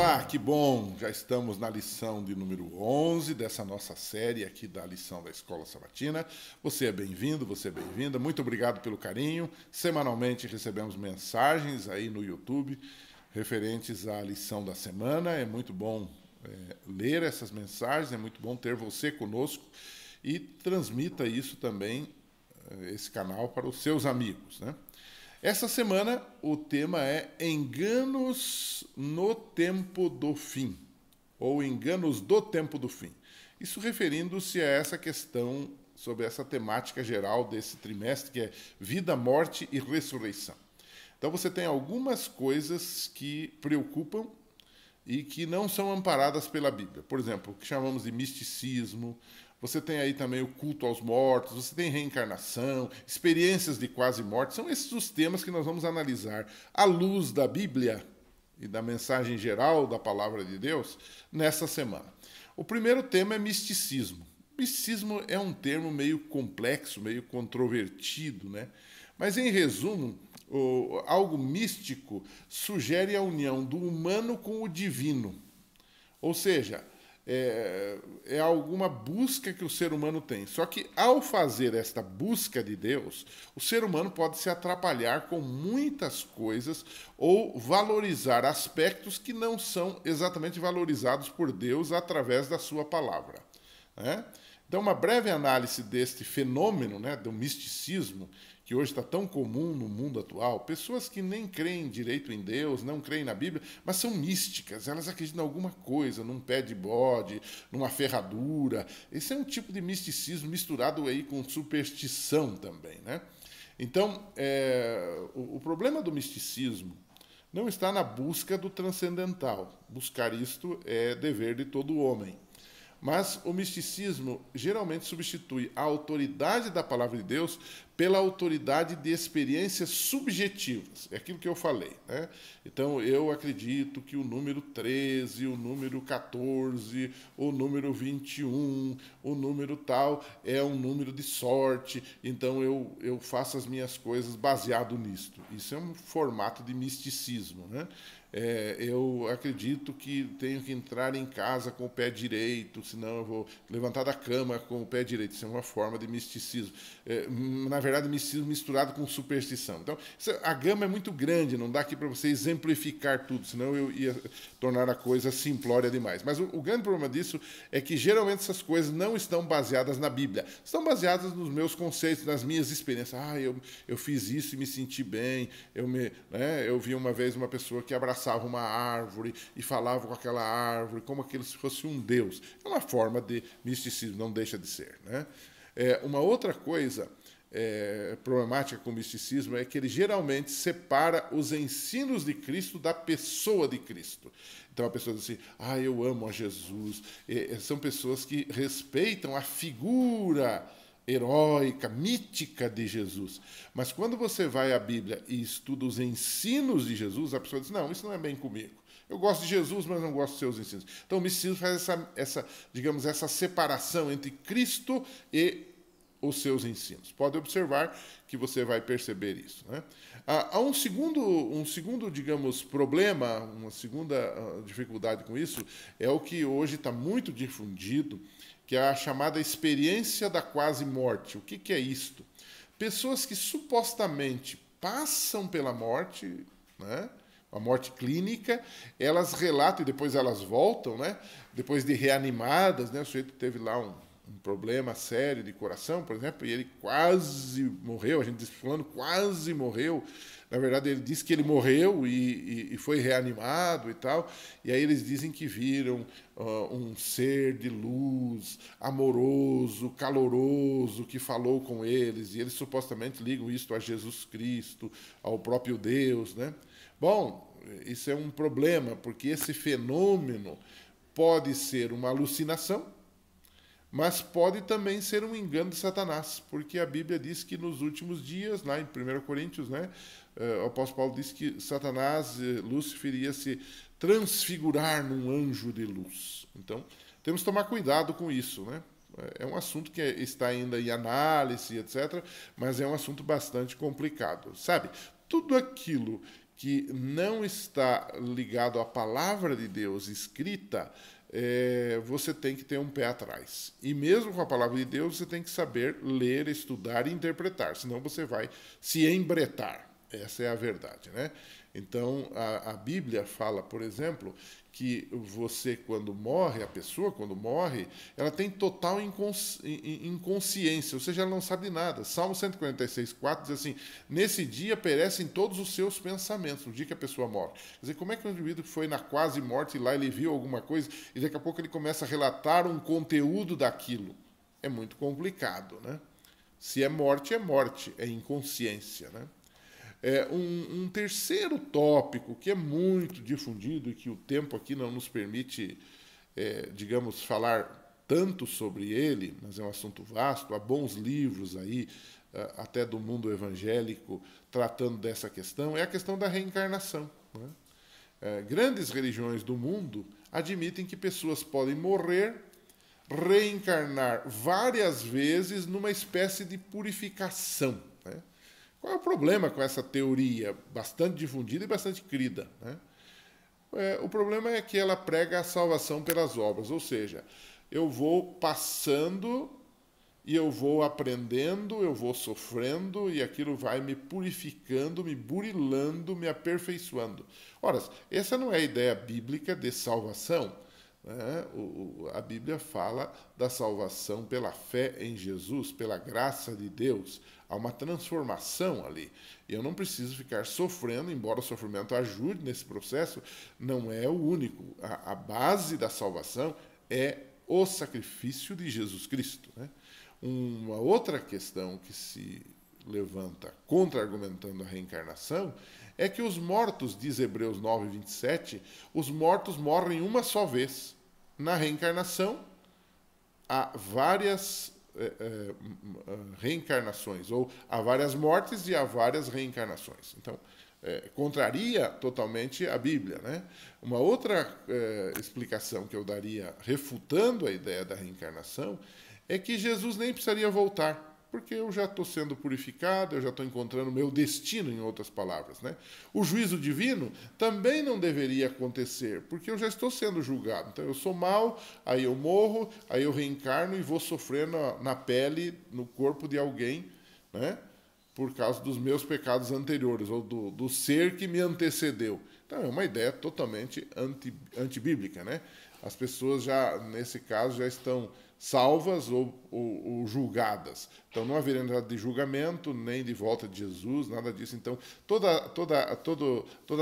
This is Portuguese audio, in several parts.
Olá, que bom! Já estamos na lição de número 11 dessa nossa série aqui da lição da Escola Sabatina. Você é bem-vindo, você é bem-vinda. Muito obrigado pelo carinho. Semanalmente recebemos mensagens aí no YouTube referentes à lição da semana. É muito bom ler essas mensagens, é muito bom ter você conosco e transmita isso também, esse canal, para os seus amigos, né? Essa semana o tema é enganos no tempo do fim, ou enganos do tempo do fim. Isso referindo-se a essa questão, sobre essa temática geral desse trimestre, que é vida, morte e ressurreição. Então você tem algumas coisas que preocupam e que não são amparadas pela Bíblia. Por exemplo, o que chamamos de misticismo. Você tem aí também o culto aos mortos, você tem reencarnação, experiências de quase morte. São esses os temas que nós vamos analisar à luz da Bíblia e da mensagem geral da Palavra de Deus nessa semana. O primeiro tema é misticismo. Misticismo é um termo meio complexo, meio controvertido, né? Mas, em resumo, algo místico sugere a união do humano com o divino. Ou seja, é alguma busca que o ser humano tem. Só que, ao fazer esta busca de Deus, o ser humano pode se atrapalhar com muitas coisas ou valorizar aspectos que não são exatamente valorizados por Deus através da sua palavra, né? Então, uma breve análise deste fenômeno, né, do misticismo, que hoje está tão comum no mundo atual. Pessoas que nem creem direito em Deus, não creem na Bíblia, mas são místicas, elas acreditam em alguma coisa, num pé de bode, numa ferradura. Esse é um tipo de misticismo misturado aí com superstição também, né? Então, o problema do misticismo não está na busca do transcendental. Buscar isto é dever de todo homem. Mas o misticismo geralmente substitui a autoridade da palavra de Deus pela autoridade de experiências subjetivas. É aquilo que eu falei, né? Então, eu acredito que o número 13, o número 14, o número 21, o número tal é um número de sorte, então eu faço as minhas coisas baseado nisto. Isso é um formato de misticismo, né? Eu acredito que tenho que entrar em casa com o pé direito, senão eu vou levantar da cama com o pé direito. Isso é uma forma de misticismo. Na verdade, misticismo misturado com superstição. Então, a gama é muito grande, não dá aqui para você exemplificar tudo, senão eu ia tornar a coisa simplória demais. Mas o grande problema disso é que, geralmente, essas coisas não estão baseadas na Bíblia. Estão baseadas nos meus conceitos, nas minhas experiências. Eu fiz isso e me senti bem. Eu vi uma vez uma pessoa que abraçava uma árvore e falava com aquela árvore como aquilo se fosse um deus. É uma forma de misticismo, não deixa de ser, né? Uma outra coisa problemática com o misticismo é que ele geralmente separa os ensinos de Cristo da pessoa de Cristo. Então a pessoa diz assim, eu amo a Jesus. São pessoas que respeitam a figura heróica, mítica de Jesus. Mas quando você vai à Bíblia e estuda os ensinos de Jesus, a pessoa diz, não, isso não é bem comigo. Eu gosto de Jesus, mas não gosto dos seus ensinos. Então o misticismo faz essa separação entre Cristo e os seus ensinos. Pode observar que você vai perceber isso, né? Há um segundo, digamos, problema, uma segunda dificuldade com isso, é o que hoje está muito difundido, que é a chamada experiência da quase morte. O que é isto? Pessoas que supostamente passam pela morte, né? A morte clínica, elas relatam e depois elas voltam, né? Depois de reanimadas, né? O sujeito teve lá um problema sério de coração, por exemplo, e ele quase morreu, a gente diz, fulano quase morreu. Na verdade, ele disse que ele morreu e foi reanimado e tal. E aí eles dizem que viram um ser de luz, amoroso, caloroso, que falou com eles. E eles supostamente ligam isso a Jesus Cristo, ao próprio Deus, né? Bom, isso é um problema, porque esse fenômeno pode ser uma alucinação, mas pode também ser um engano de Satanás, porque a Bíblia diz que nos últimos dias, lá em 1 Coríntios, né, o apóstolo Paulo diz que Satanás, Lúcifer, ia se transfigurar num anjo de luz. Então, temos que tomar cuidado com isso, né? É um assunto que está ainda em análise, etc., mas é um assunto bastante complicado. Sabe, tudo aquilo que não está ligado à palavra de Deus escrita, você tem que ter um pé atrás. E mesmo com a palavra de Deus, você tem que saber ler, estudar e interpretar, senão você vai se embretar. Essa é a verdade, né? Então, a Bíblia fala, por exemplo, que você, quando morre, a pessoa, quando morre, ela tem total inconsciência, ou seja, ela não sabe nada. Salmo 146:4 diz assim: nesse dia perecem todos os seus pensamentos, no dia que a pessoa morre. Quer dizer, como é que um indivíduo que foi na quase morte lá, ele viu alguma coisa e daqui a pouco ele começa a relatar um conteúdo daquilo? É muito complicado, né? Se é morte, é inconsciência, né? Um terceiro tópico que é muito difundido e que o tempo aqui não nos permite, digamos, falar tanto sobre ele, mas é um assunto vasto, há bons livros aí, até do mundo evangélico, tratando dessa questão, é a questão da reencarnação, né? Grandes religiões do mundo admitem que pessoas podem morrer, reencarnar várias vezes numa espécie de purificação, né? Qual é o problema com essa teoria bastante difundida e bastante crida, né? O problema é que ela prega a salvação pelas obras, ou seja, eu vou passando e eu vou aprendendo, eu vou sofrendo e aquilo vai me purificando, me burilando, me aperfeiçoando. Ora, essa não é a ideia bíblica de salvação, né? A Bíblia fala da salvação pela fé em Jesus, pela graça de Deus. Há uma transformação ali. Eu não preciso ficar sofrendo, embora o sofrimento ajude nesse processo, não é o único. A base da salvação é o sacrifício de Jesus Cristo, né? Uma outra questão que se levanta contra-argumentando a reencarnação é que os mortos, diz Hebreus 9:27, os mortos morrem uma só vez. Na reencarnação, há várias reencarnações, ou há várias mortes e há várias reencarnações. Então, contraria totalmente a Bíblia, né? Uma outra explicação que eu daria, refutando a ideia da reencarnação, é que Jesus nem precisaria voltar, porque eu já estou sendo purificado, eu já estou encontrando o meu destino, em outras palavras, né? O juízo divino também não deveria acontecer, porque eu já estou sendo julgado. Então, eu sou mau, aí eu morro, aí eu reencarno e vou sofrer na pele, no corpo de alguém, né? Por causa dos meus pecados anteriores, ou do ser que me antecedeu. Então, é uma ideia totalmente antibíblica, né? As pessoas já, nesse caso, já estão salvas ou julgadas. Então, não haveria nada de julgamento, nem de volta de Jesus, nada disso. Então, toda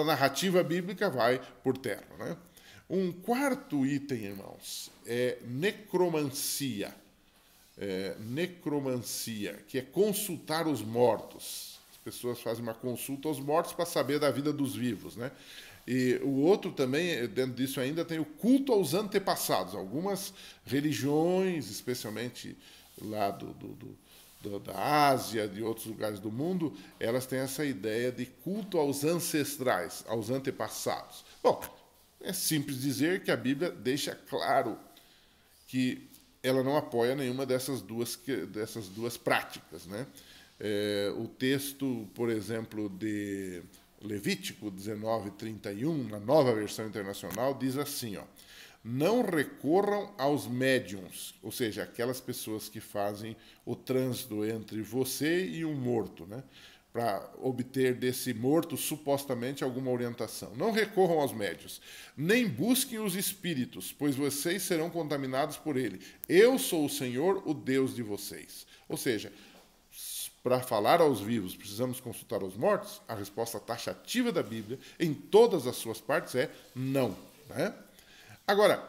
a narrativa bíblica vai por terra, né? Um quarto item, irmãos, é necromancia. Necromancia, que é consultar os mortos. As pessoas fazem uma consulta aos mortos para saber da vida dos vivos, né? E o outro também, dentro disso ainda, tem o culto aos antepassados. Algumas religiões, especialmente lá da Ásia, de outros lugares do mundo, elas têm essa ideia de culto aos ancestrais, aos antepassados. Bom, é simples dizer que a Bíblia deixa claro que ela não apoia nenhuma dessas duas práticas, né? O texto, por exemplo, de Levítico 19:31, na Nova Versão Internacional, diz assim, ó: não recorram aos médiuns, ou seja, aquelas pessoas que fazem o trânsito entre você e um morto, né? Para obter desse morto supostamente alguma orientação. Não recorram aos médiuns, nem busquem os espíritos, pois vocês serão contaminados por ele. Eu sou o Senhor, o Deus de vocês. Ou seja, para falar aos vivos, precisamos consultar os mortos? A resposta taxativa da Bíblia, em todas as suas partes, é não, né? Agora,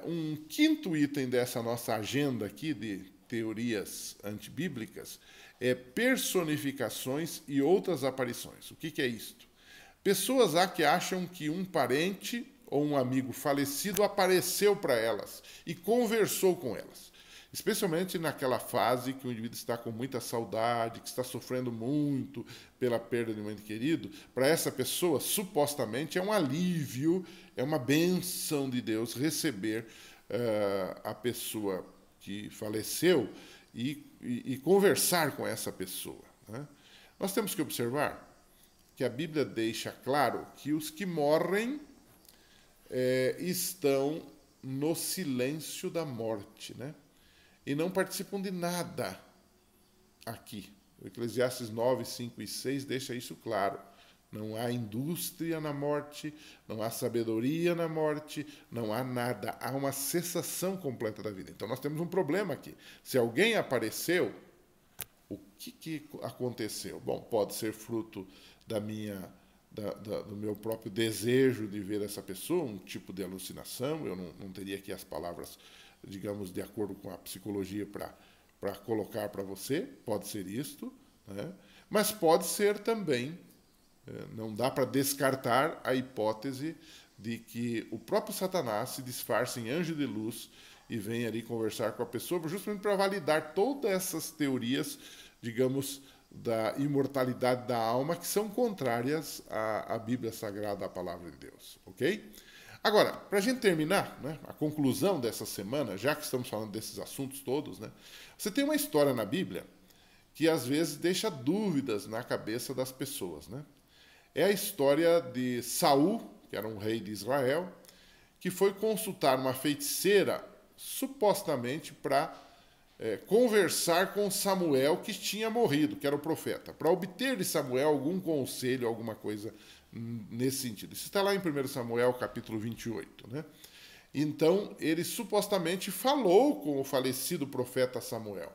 um quinto item dessa nossa agenda aqui de teorias antibíblicas é personificações e outras aparições. O que é isto? Pessoas há que acham que um parente ou um amigo falecido apareceu para elas e conversou com elas. Especialmente naquela fase que o indivíduo está com muita saudade, que está sofrendo muito pela perda de um ente querido. Para essa pessoa, supostamente, é um alívio, é uma bênção de Deus receber a pessoa que faleceu e conversar com essa pessoa, né? Nós temos que observar que a Bíblia deixa claro que os que morrem estão no silêncio da morte, né? E não participam de nada aqui. O Eclesiastes 9, 5 e 6 deixa isso claro. Não há indústria na morte, não há sabedoria na morte, não há nada. Há uma cessação completa da vida. Então nós temos um problema aqui. Se alguém apareceu, o que aconteceu? Bom, pode ser fruto do meu próprio desejo de ver essa pessoa, um tipo de alucinação. Eu não teria aqui as palavras, digamos, de acordo com a psicologia para colocar para você. Pode ser isto, né? Mas pode ser também, não dá para descartar a hipótese de que o próprio Satanás se disfarce em anjo de luz e venha ali conversar com a pessoa, justamente para validar todas essas teorias, digamos, da imortalidade da alma, que são contrárias à Bíblia Sagrada, à Palavra de Deus, ok? Agora, para a gente terminar, né, a conclusão dessa semana, já que estamos falando desses assuntos todos, né, você tem uma história na Bíblia que às vezes deixa dúvidas na cabeça das pessoas, né? É a história de Saul, que era um rei de Israel, que foi consultar uma feiticeira, supostamente para conversar com Samuel, que tinha morrido, que era o profeta, para obter de Samuel algum conselho, alguma coisa nesse sentido. Isso está lá em 1 Samuel, capítulo 28. Né? Então, ele supostamente falou com o falecido profeta Samuel.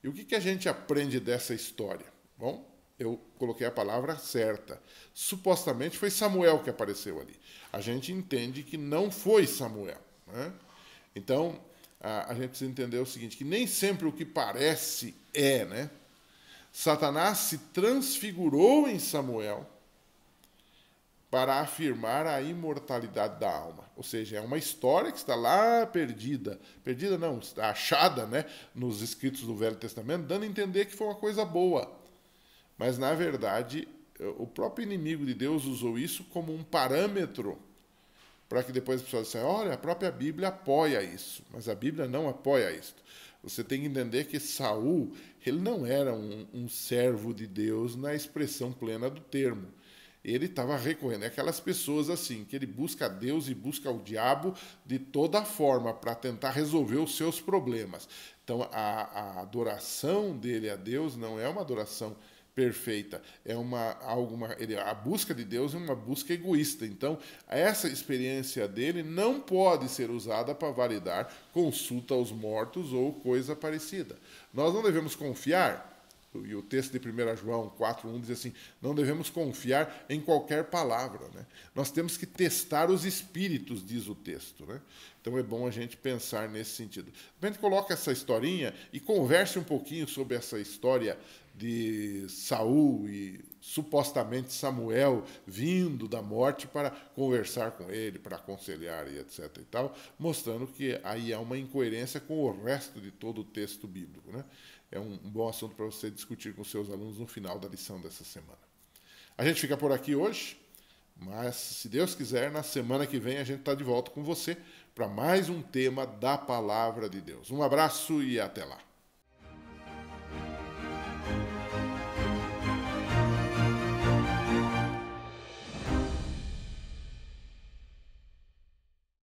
E o que a gente aprende dessa história? Bom, eu coloquei a palavra certa. Supostamente foi Samuel que apareceu ali. A gente entende que não foi Samuel. Né? Então, a gente precisa entender o seguinte, que nem sempre o que parece é, né? Satanás se transfigurou em Samuel para afirmar a imortalidade da alma. Ou seja, é uma história que está lá perdida. Perdida não, está achada, né, nos escritos do Velho Testamento, dando a entender que foi uma coisa boa. Mas, na verdade, o próprio inimigo de Deus usou isso como um parâmetro para que depois as pessoas disseram, olha, a própria Bíblia apoia isso. Mas a Bíblia não apoia isso. Você tem que entender que Saul, ele não era um servo de Deus na expressão plena do termo. Ele estava recorrendo. É aquelas pessoas assim, que ele busca Deus e busca o diabo de toda forma para tentar resolver os seus problemas. Então, a adoração dele a Deus não é uma adoração perfeita, é a busca de Deus é uma busca egoísta. Então, essa experiência dele não pode ser usada para validar consulta aos mortos ou coisa parecida. Nós não devemos confiar, e o texto de 1 João 4:1 diz assim, não devemos confiar em qualquer palavra. Né? Nós temos que testar os espíritos, diz o texto. Né? Então é bom a gente pensar nesse sentido. A gente coloca essa historinha e converse um pouquinho sobre essa história de Saul e supostamente Samuel vindo da morte para conversar com ele, para aconselhar e etc. e tal, mostrando que aí há uma incoerência com o resto de todo o texto bíblico. Né? É um bom assunto para você discutir com seus alunos no final da lição dessa semana. A gente fica por aqui hoje, mas, se Deus quiser, na semana que vem a gente está de volta com você para mais um tema da Palavra de Deus. Um abraço e até lá.